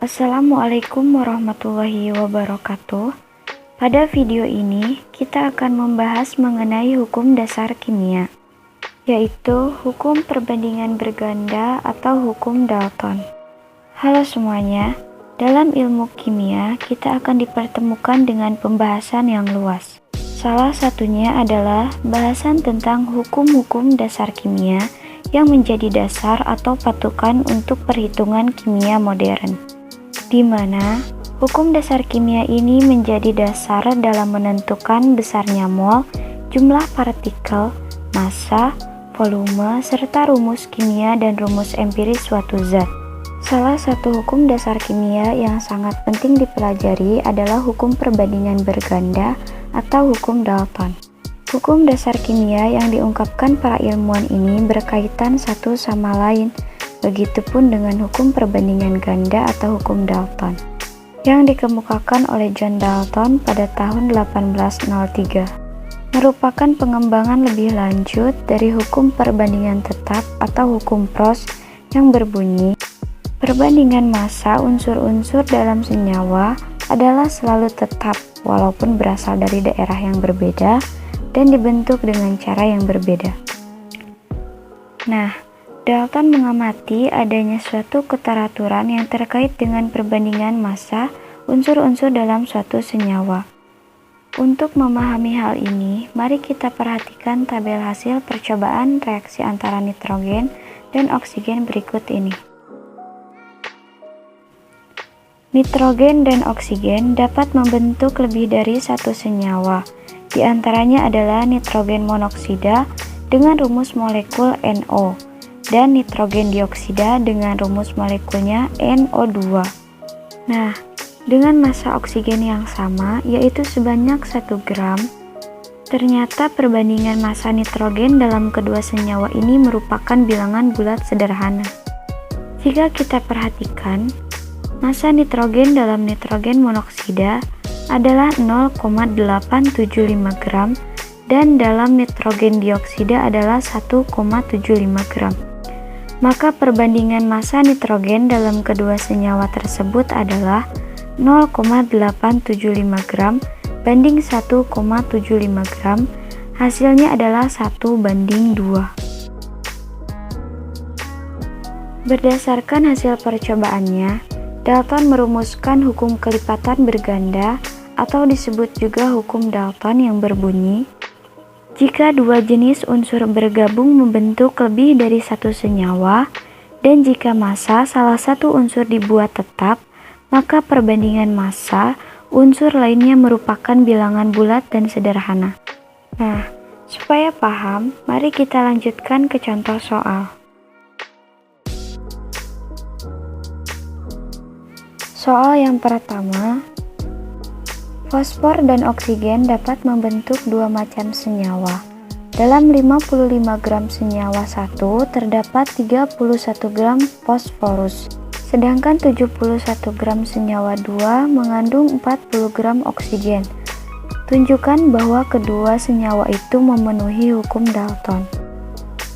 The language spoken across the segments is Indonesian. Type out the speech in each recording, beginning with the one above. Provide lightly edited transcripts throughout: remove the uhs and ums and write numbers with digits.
Assalamualaikum warahmatullahi wabarakatuh. Pada video ini, kita akan membahas mengenai hukum dasar kimia, yaitu hukum perbandingan berganda atau hukum Dalton. Halo semuanya, dalam ilmu kimia, kita akan dipertemukan dengan pembahasan yang luas. Salah satunya adalah bahasan tentang hukum-hukum dasar kimia yang menjadi dasar atau patokan untuk perhitungan kimia modern, di mana hukum dasar kimia ini menjadi dasar dalam menentukan besarnya mol, jumlah partikel, massa, volume, serta rumus kimia dan rumus empiris suatu zat. Salah satu hukum dasar kimia yang sangat penting dipelajari adalah hukum perbandingan berganda atau hukum Dalton. Hukum dasar kimia yang diungkapkan para ilmuwan ini berkaitan satu sama lain. Begitupun dengan hukum perbandingan ganda atau hukum Dalton yang dikemukakan oleh John Dalton pada tahun 1803, merupakan pengembangan lebih lanjut dari hukum perbandingan tetap atau hukum Proust yang berbunyi, perbandingan massa unsur-unsur dalam senyawa adalah selalu tetap walaupun berasal dari daerah yang berbeda dan dibentuk dengan cara yang berbeda. Nah, Dalton mengamati adanya suatu keteraturan yang terkait dengan perbandingan massa unsur-unsur dalam suatu senyawa. Untuk memahami hal ini, mari kita perhatikan tabel hasil percobaan reaksi antara nitrogen dan oksigen berikut ini. Nitrogen dan oksigen dapat membentuk lebih dari satu senyawa. Di antaranya adalah nitrogen monoksida dengan rumus molekul NO dan nitrogen dioksida dengan rumus molekulnya NO2. Nah, dengan massa oksigen yang sama, yaitu sebanyak 1 gram, ternyata perbandingan massa nitrogen dalam kedua senyawa ini merupakan bilangan bulat sederhana. Jika kita perhatikan, massa nitrogen dalam nitrogen monoksida adalah 0,875 gram dan dalam nitrogen dioksida adalah 1,75 gram. Maka perbandingan massa nitrogen dalam kedua senyawa tersebut adalah 0,875 gram banding 1,75 gram, hasilnya adalah 1:2. Berdasarkan hasil percobaannya, Dalton merumuskan hukum kelipatan berganda atau disebut juga hukum Dalton yang berbunyi, jika dua jenis unsur bergabung membentuk lebih dari satu senyawa, dan jika massa salah satu unsur dibuat tetap, maka perbandingan massa unsur lainnya merupakan bilangan bulat dan sederhana. Nah, supaya paham, mari kita lanjutkan ke contoh soal. Soal yang pertama, fosfor dan oksigen dapat membentuk dua macam senyawa. Dalam 55 gram senyawa 1 terdapat 31 gram fosforus, sedangkan 71 gram senyawa 2 mengandung 40 gram oksigen. Tunjukkan bahwa kedua senyawa itu memenuhi hukum Dalton.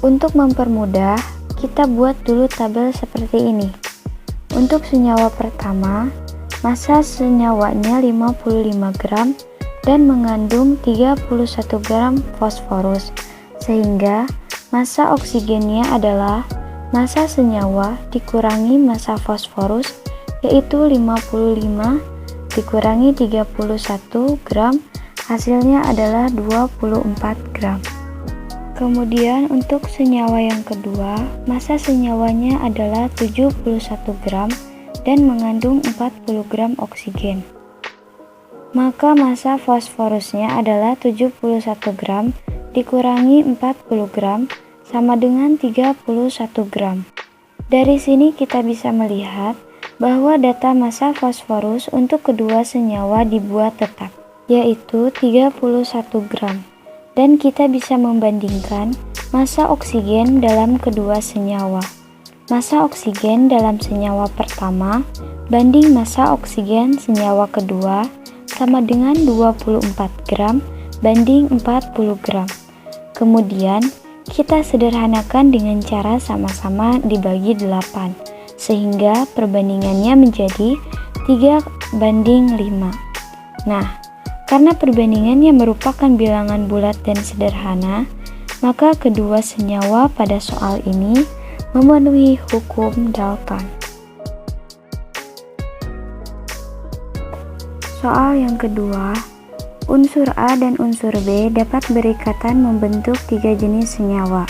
Untuk mempermudah, kita buat dulu tabel seperti ini. Untuk senyawa pertama, massa senyawanya 55 gram dan mengandung 31 gram fosforus, sehingga massa oksigennya adalah massa senyawa dikurangi massa fosforus, yaitu 55 dikurangi 31 gram, hasilnya adalah 24 gram. Kemudian untuk senyawa yang kedua, massa senyawanya adalah 71 gram dan mengandung 40 gram oksigen. Maka massa fosforusnya adalah 71 gram dikurangi 40 gram sama dengan 31 gram. Dari sini kita bisa melihat bahwa data massa fosforus untuk kedua senyawa dibuat tetap, yaitu 31 gram. Dan kita bisa membandingkan massa oksigen dalam kedua senyawa. Massa oksigen dalam senyawa pertama banding massa oksigen senyawa kedua sama dengan 24 gram banding 40 gram. Kemudian kita sederhanakan dengan cara sama-sama dibagi 8. sehingga perbandingannya menjadi 3:5. Nah, karena perbandingannya merupakan bilangan bulat dan sederhana, maka kedua senyawa pada soal ini memenuhi hukum Dalton. Soal yang kedua, unsur A dan unsur B dapat berikatan membentuk 3 jenis senyawa.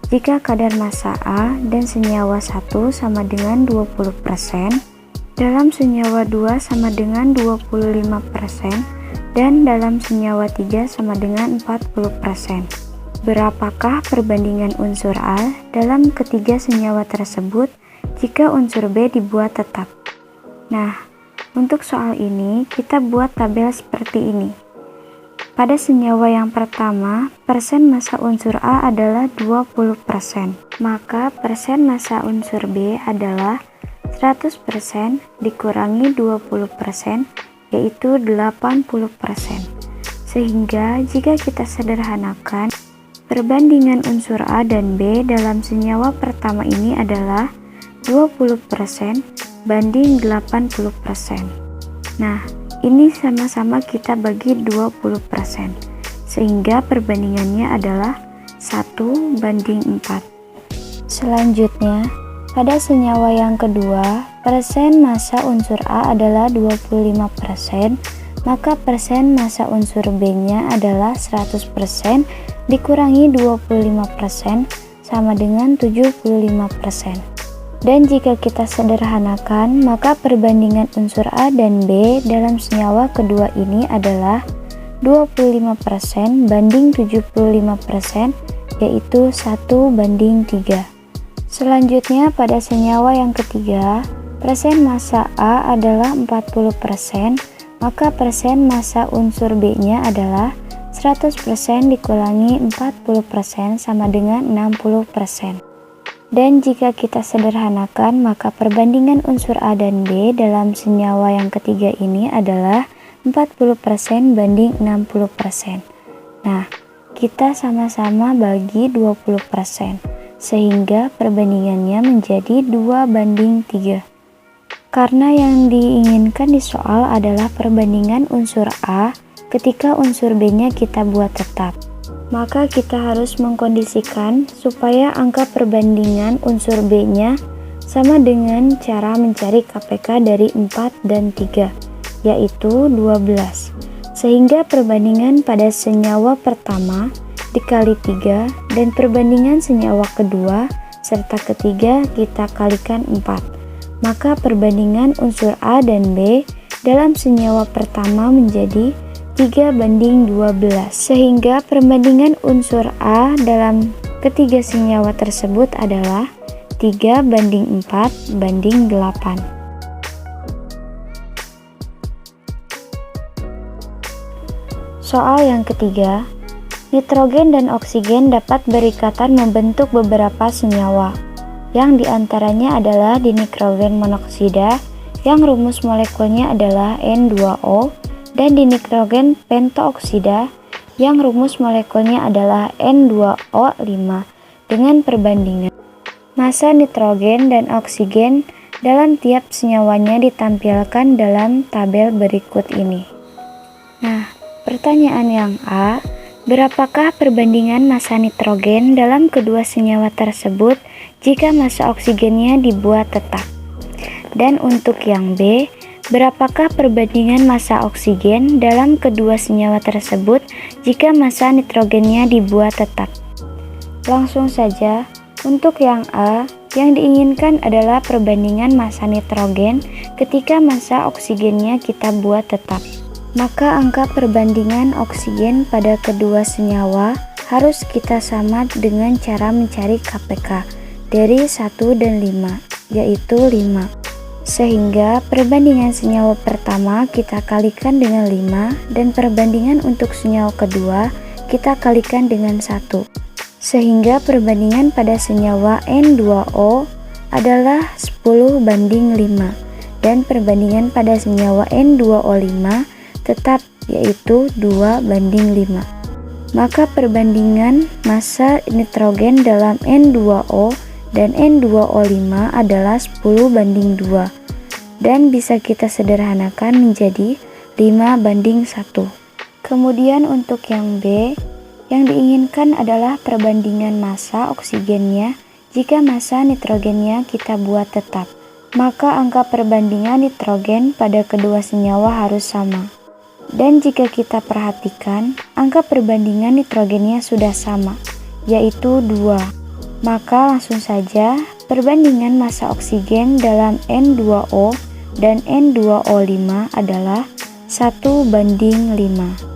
Jika kadar massa A dan senyawa 1 sama dengan 20%, dalam senyawa 2 sama dengan 25%, dan dalam senyawa 3 sama dengan 40%. Berapakah perbandingan unsur A dalam ketiga senyawa tersebut jika unsur B dibuat tetap? Nah, untuk soal ini kita buat tabel seperti ini. Pada senyawa yang pertama, persen massa unsur A adalah 20%, maka persen massa unsur B adalah 100% dikurangi 20%, yaitu 80%. Sehingga jika kita sederhanakan, perbandingan unsur A dan B dalam senyawa pertama ini adalah 20% banding 80%. Nah, ini sama-sama kita bagi 20%, sehingga perbandingannya adalah 1:4. Selanjutnya, pada senyawa yang kedua, persen massa unsur A adalah 25%, maka persen massa unsur B-nya adalah 100% dikurangi 25% sama dengan 75%. Dan jika kita sederhanakan, maka perbandingan unsur A dan B dalam senyawa kedua ini adalah 25% banding 75%, yaitu 1:3. Selanjutnya pada senyawa yang ketiga, persen massa A adalah 40%, maka persen massa unsur B-nya adalah 100% dikurangi 40% sama dengan 60%. Dan jika kita sederhanakan, maka perbandingan unsur A dan B dalam senyawa yang ketiga ini adalah 40% banding 60%. Nah, kita sama-sama bagi 20%, sehingga perbandingannya menjadi 2:3. Karena yang diinginkan di soal adalah perbandingan unsur A ketika unsur B-nya kita buat tetap, maka kita harus mengkondisikan supaya angka perbandingan unsur B-nya sama dengan cara mencari KPK dari 4 dan 3, yaitu 12. Sehingga perbandingan pada senyawa pertama dikali 3 dan perbandingan senyawa kedua serta ketiga kita kalikan 4. Maka perbandingan unsur A dan B dalam senyawa pertama menjadi 3:12, sehingga perbandingan unsur A dalam ketiga senyawa tersebut adalah 3:4:8. Soal yang ketiga, nitrogen dan oksigen dapat berikatan membentuk beberapa senyawa, yang diantaranya adalah dinitrogen monoksida, yang rumus molekulnya adalah N2O, dan dinitrogen pentooksida yang rumus molekulnya adalah N2O5 dengan perbandingan massa nitrogen dan oksigen dalam tiap senyawanya ditampilkan dalam tabel berikut ini. Nah, pertanyaan yang A, berapakah perbandingan massa nitrogen dalam kedua senyawa tersebut jika massa oksigennya dibuat tetap? Dan untuk yang B, berapakah perbandingan massa oksigen dalam kedua senyawa tersebut jika massa nitrogennya dibuat tetap? Langsung saja, untuk yang A, yang diinginkan adalah perbandingan massa nitrogen ketika massa oksigennya kita buat tetap. Maka angka perbandingan oksigen pada kedua senyawa harus kita sama dengan cara mencari KPK dari 1 dan 5, yaitu 5. Sehingga perbandingan senyawa pertama kita kalikan dengan 5 dan perbandingan untuk senyawa kedua kita kalikan dengan 1. Sehingga perbandingan pada senyawa N2O adalah 10:5 dan perbandingan pada senyawa N2O5 tetap yaitu 2:5. Maka perbandingan massa nitrogen dalam N2O dan N2O5 adalah 10:2 dan bisa kita sederhanakan menjadi 5:1. Kemudian untuk yang B, yang diinginkan adalah perbandingan massa oksigennya. Jika massa nitrogennya kita buat tetap, maka angka perbandingan nitrogen pada kedua senyawa harus sama. Dan jika kita perhatikan, angka perbandingan nitrogennya sudah sama, yaitu 2. Maka langsung saja perbandingan massa oksigen dalam N2O dan N2O5 adalah 1:5.